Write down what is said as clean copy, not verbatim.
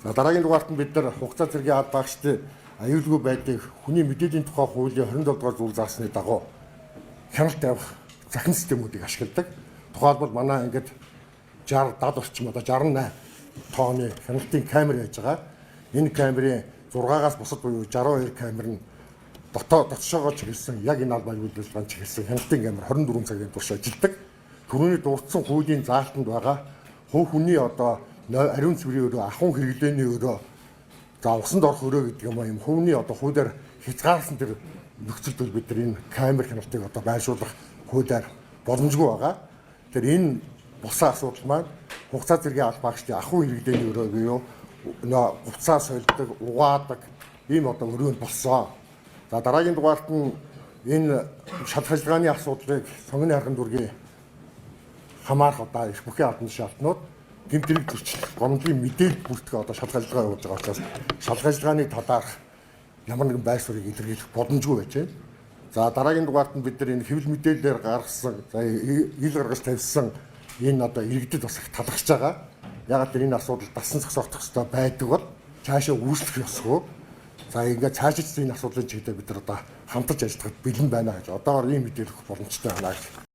Дараагийн дугаарт нь бид нар хугацаа зэргийн аль багшд аюулгүй байдлыг хүний мэдээллийн тухай хуулийн 27 дугаар зүйл заасны дагуу хяналт авах захин системүүдийг ашигладаг. Тухайлбал манай ингээд 60 орчим одоо 68 тооны хяналтын камер яаж байгаа. Энэ камерын 6-аас бусад буюу 62 камер нь дотоогоо чиглэсэн яг энэ албан аюулгүй чиглэсэн хяналтын камер 24 цагийн турш ажилладаг. Төрөний дурдсан хуулийн заалтанд байгаа хүний одоо ариун цэврийн өрөө, ахуйн хэрэглээний өрөө, за усанд орох өрөө гэдэг юм хувийн одоо хуулиар хязгаарласан тэр нөхцөлд бид нар энэ камер хяналтыг одоо байршуулах хуулиар боломжгүй байгаа. Тэр энэ бусан асуудал маань хугацаа зэргийн аль багшдын ахуйн хэрэглээний өрөө буюу уцаа сольдог, угаадаг ийм одоо өрөөнд болсон. За дараагийн дугаарт нь энэ шат хажлагааны асуудлыг сонгоны харган дүргийн хамаарах одоо их бүхий албан шалтнууд гэмтрийг зөрчлөх, гомдлын мэдээлэл бүртгэх одоо шалгаж ажиллагаа явуулж байгаа учраас шалгаж ажиллагааны талаарх ямар нэгэн байр суурийг илэрхийлэх боломжгүй байж байна. За дараагийн дугаарт нь бид нар энэ хэвлэл мэдээлэлээр гаргасан, за ил гаргаж тавьсан энэ одоо иргэдэд бас их талархж байгаа. Ягаад гэвэл энэ асуудал дасан зогсоох ёстой байдаг бол цаашаа үүслэх ёсгүй. За ингээд цаашид энэ асуудлын чиглэлээр бид нар одоо хамтарч ажиллахад бэлэн байна гэж одоогоор ийм мэдээлэл өгөх боломжтой байна.